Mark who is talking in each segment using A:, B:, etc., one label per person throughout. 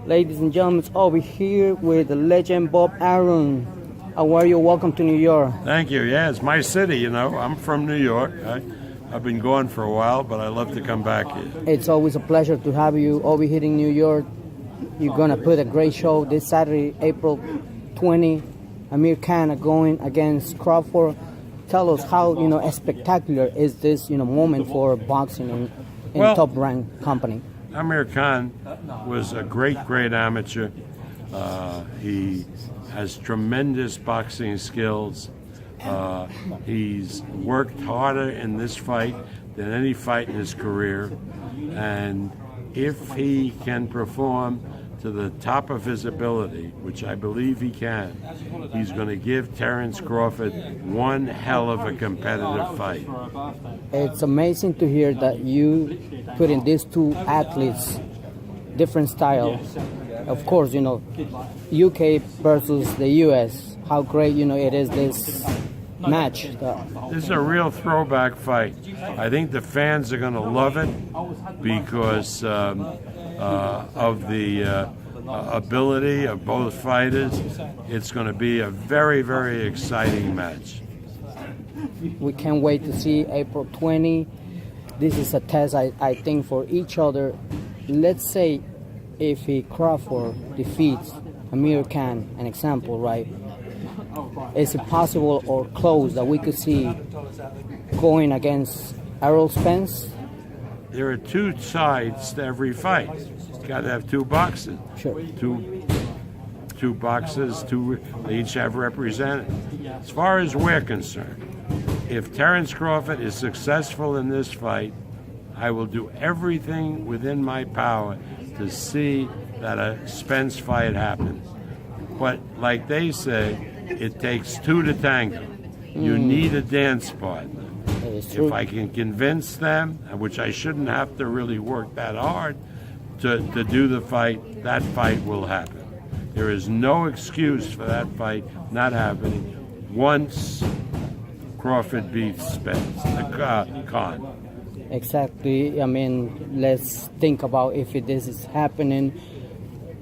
A: Ladies and gentlemen, over here with the legend Bob ARUM. How are you? Welcome to New York.
B: Thank you. Yeah, it's my city, you know. I'm from New York. I've been gone for a while, but I love to come back here.
A: It's always a pleasure to have you over here in New York. You're going to put a great show this Saturday, April 20. AMIR Khan going against CRAWFORD. Tell us how, spectacular is this, moment for boxing in top-ranked company.
B: AMIR Khan was a great amateur. He has tremendous boxing skills. He's worked harder in this fight than any fight in his career. And if he can perform to the top of his ability, which I believe he can, he's going to give Terence Crawford one hell of a competitive fight.
A: It's amazing to hear that you put in these two athletes different styles. Of course, UK versus the US. How great, it is this match.
B: This is a real throwback fight. I think the fans are going to love it because of the ability of both fighters. It's going to be a very exciting match.
A: We can't wait to see April 20. This is a test, I think, for each other. Let's say if Crawford defeats AMIR Khan, an example, right? Is it possible or close that we could see going against ERROL SPENCE?
B: There are two sides to every fight. You got to have two boxes.
A: Sure.
B: Two boxes, they each have represented. As far as we're concerned, if Terence Crawford is successful in this fight, I will do everything within my power to see that a Spence fight happens. But like they say, it takes two to tango. You need a dance partner. If I can convince them, which I shouldn't have to really work that hard to do the fight, that fight will happen. There is no excuse for that fight not happening once Crawford beats Spence, Khan.
A: Exactly. I mean, let's think about if this is happening.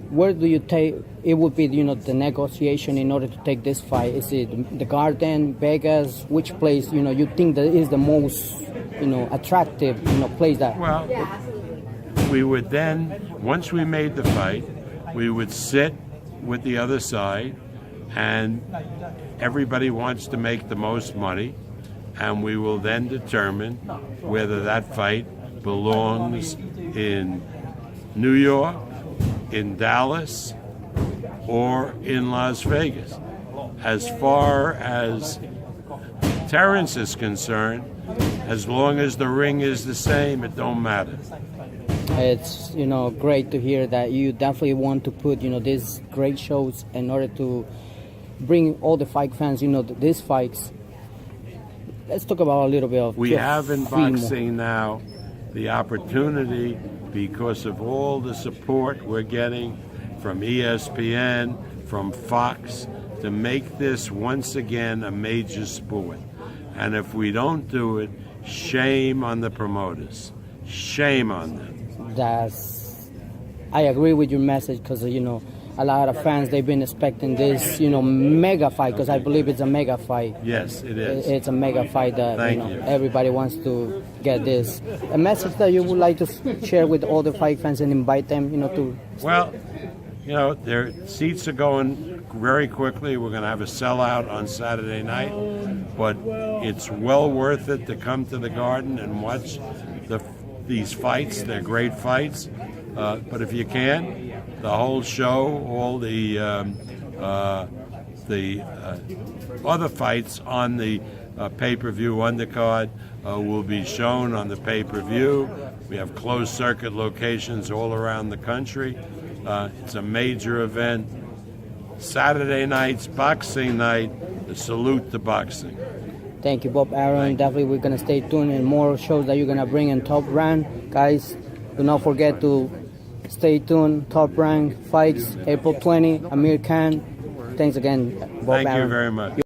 A: Where do you take? It would be, the negotiation in order to take this fight. Is it the Garden, Vegas? Which place, you think that is the most, attractive, place that?
B: Well, we would then, once we made the fight, we would sit with the other side, and everybody wants to make the most money, and we will then determine whether that fight belongs in New York, in Dallas, or in Las Vegas. As far as Terence is concerned, as long as the ring is the same, it don't matter.
A: It's, great to hear that you definitely want to put, these great shows in order to bring all the fight fans, these fights. Let's talk about a little bit of...
B: We have in boxing now the opportunity, because of all the support we're getting from ESPN, from Fox, to make this once again a major sport. And if we don't do it, shame on the promoters. Shame on them.
A: I agree with your message, because, a lot of fans, they've been expecting this, mega fight, because I believe it's a mega fight.
B: Yes, it is.
A: It's a mega fight that,
B: Thank you.
A: Everybody wants to get this. A message that you would like to share with all the fight fans and invite them, to...
B: Well, their seats are going very quickly. We're going to have a sellout on Saturday night, but it's well worth it to come to the Garden and watch these fights. They're great fights. But if you can, the whole show, all the other fights on the pay-per-view undercard will be shown on the pay-per-view. We have closed circuit locations all around the country. It's a major event. Saturday night's boxing night, a salute to boxing.
A: Thank you, Bob ARUM. Definitely we're going to stay tuned and more shows that you're going to bring in Top Rank. Guys, do not forget to stay tuned. Top Rank fights, April 20, AMIR Khan. Thanks again, Bob ARUM.
B: Thank you very much.